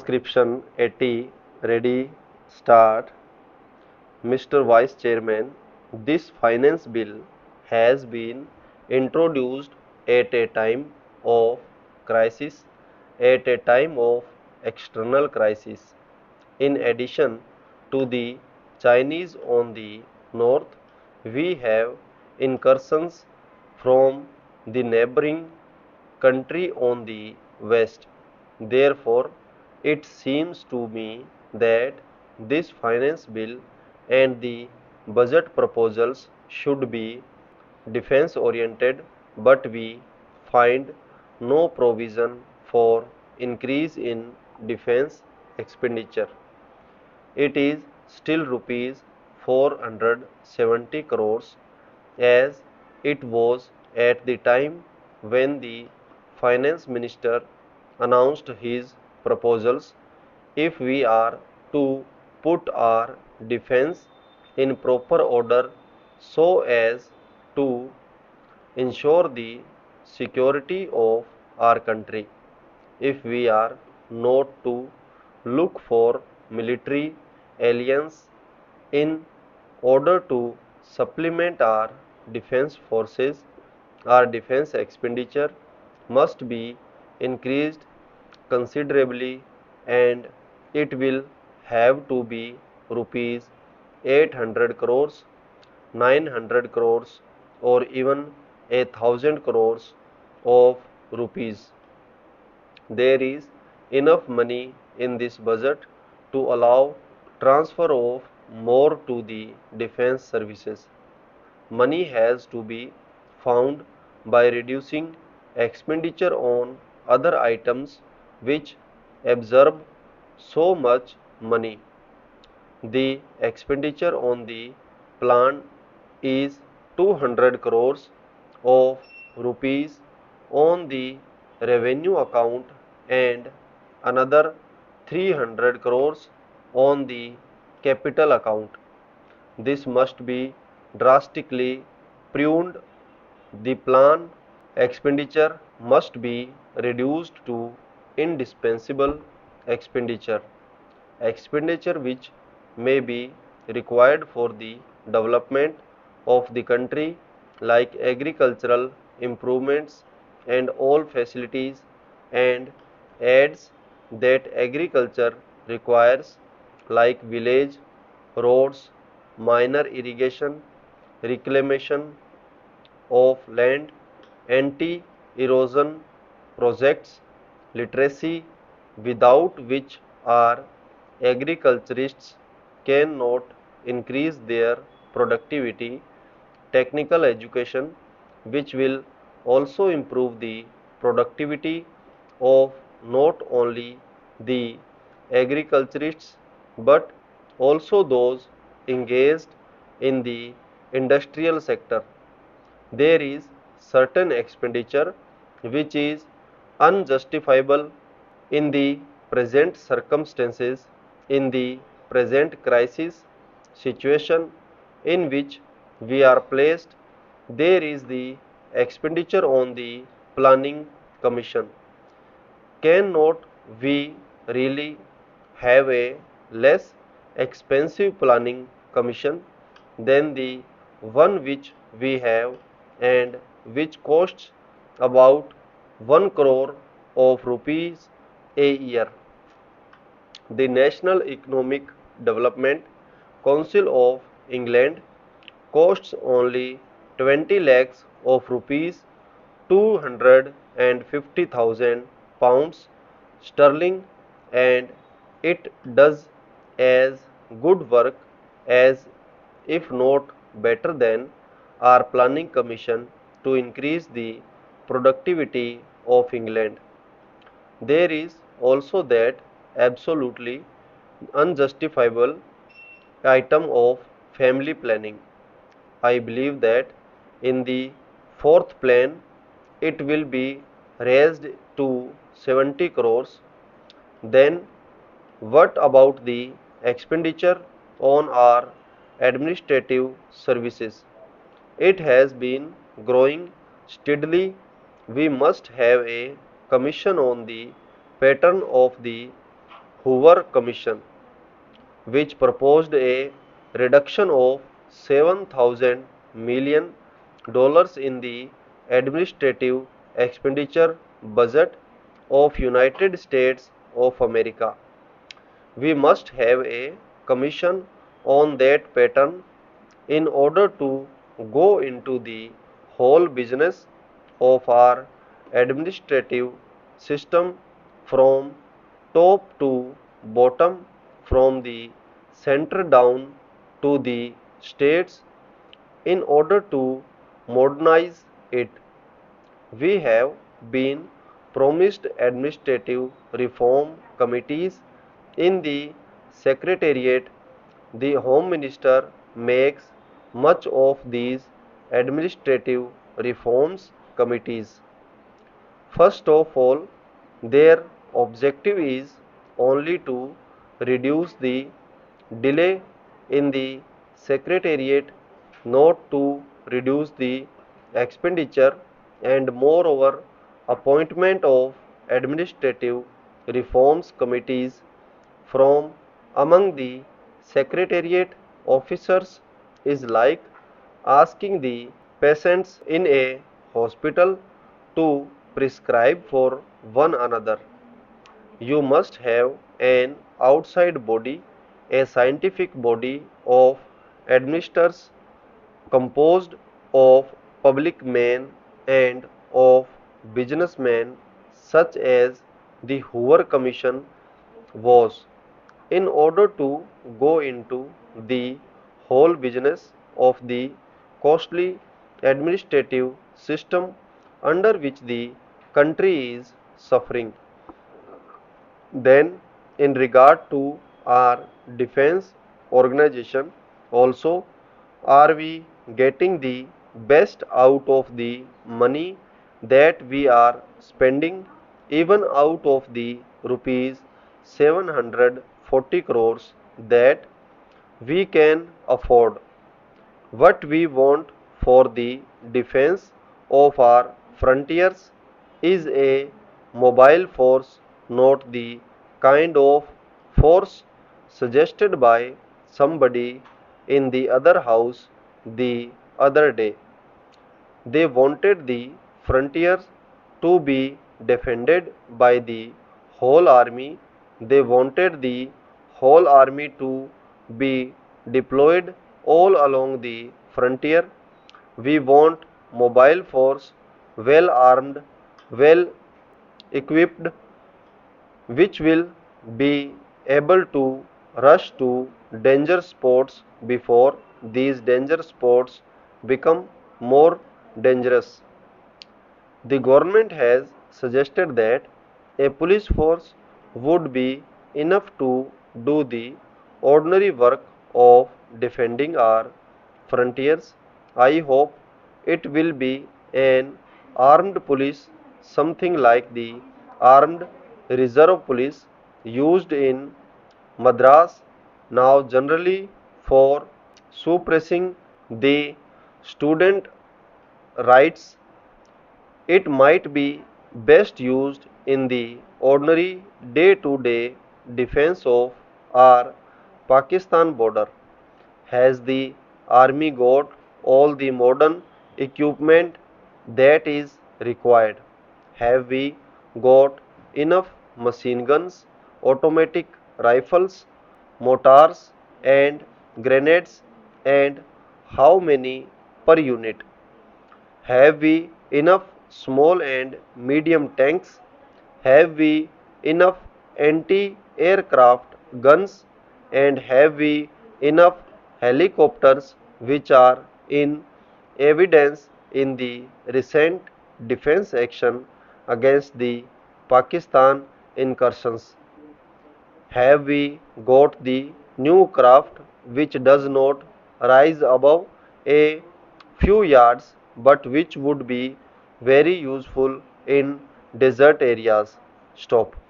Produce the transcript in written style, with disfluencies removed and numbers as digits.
Transcription 80. Ready, start. Mr. Vice Chairman, this finance bill has been introduced at a time of crisis, at a time of external crisis. In addition to the Chinese on the north, we have incursions from the neighboring country on the west. Therefore, it seems to me that this finance bill and the budget proposals should be defense oriented, but we find no provision for increase in defense expenditure. It is still rupees 470 crores as it was at the time when the finance minister announced his proposals. If we are to put our defense in proper order so as to ensure the security of our country, if we are not to look for military alliance in order to supplement our defense forces, our defense expenditure must be increased considerably, and it will have to be rupees 800 crores, 900 crores, or even 1,000 crores of rupees. There is enough money in this budget to allow transfer of more to the defense services. Money has to be found by reducing expenditure on other items which absorb so much money. The expenditure on the plan is 200 crores of rupees on the revenue account and another 300 crores on the capital account. This must be drastically pruned. The plan expenditure must be reduced to indispensable expenditure, expenditure which may be required for the development of the country like agricultural improvements and all facilities, and adds that agriculture requires like village roads, minor irrigation, reclamation of land, anti-erosion projects, literacy, without which our agriculturists cannot increase their productivity, technical education, which will also improve the productivity of not only the agriculturists but also those engaged in the industrial sector. There is certain expenditure which is unjustifiable in the present circumstances, in the present crisis situation in which we are placed. There is the expenditure on the planning commission. Cannot we really have a less expensive planning commission than the one which we have and which costs about 1 crore of rupees a year? The National Economic Development Council of England costs only 20 lakhs of rupees, 250,000 pounds sterling, and it does as good work as, if not better than, our planning commission to increase the productivity of England. There is also that absolutely unjustifiable item of family planning. I believe that in the fourth plan it will be raised to 70 crores. Then what about the expenditure on our administrative services? It has been growing steadily. We must have a commission on the pattern of the Hoover Commission, which proposed a reduction of $7,000 million in the administrative expenditure budget of United States of America. We must have a commission on that pattern in order to go into the whole business of our administrative system from top to bottom, from the center down to the states, in order to modernize it. We have been promised administrative reform committees in the Secretariat. The Home Minister makes much of these administrative reforms committees. First of all, their objective is only to reduce the delay in the Secretariat, not to reduce the expenditure, and moreover, appointment of administrative reforms committees from among the Secretariat officers is like asking the patients in a hospital to prescribe for one another. You must have an outside body, a scientific body of administrators composed of public men and of businessmen, such as the Hoover Commission was, in order to go into the whole business of the costly administrative system under which the country is suffering. Then, in regard to our defense organization, also, are we getting the best out of the money that we are spending, even out of the rupees 740 crores that we can afford? What we want for the defense of our frontiers is a mobile force, not the kind of force suggested by somebody in the other house the other day. They wanted the frontiers to be defended by the whole army. They wanted the whole army to be deployed all along the frontier. We want mobile force, well armed, well equipped, which will be able to rush to danger spots before these danger spots become more dangerous. The government has suggested that a police force would be enough to do the ordinary work of defending our frontiers. I hope it will be an armed police, something like the armed reserve police used in Madras now generally for suppressing the student rights. It might be best used in the ordinary day-to-day defense of our Pakistan border. Has the army got all the modern equipment that is required? Have we got enough machine guns, automatic rifles, mortars, and grenades, and how many per unit? Have we enough small and medium tanks? Have we enough anti aircraft guns? And have we enough helicopters, which are in evidence in the recent defense action against the Pakistan incursions? Have we got the new craft which does not rise above a few yards, but which would be very useful in desert areas? Stop.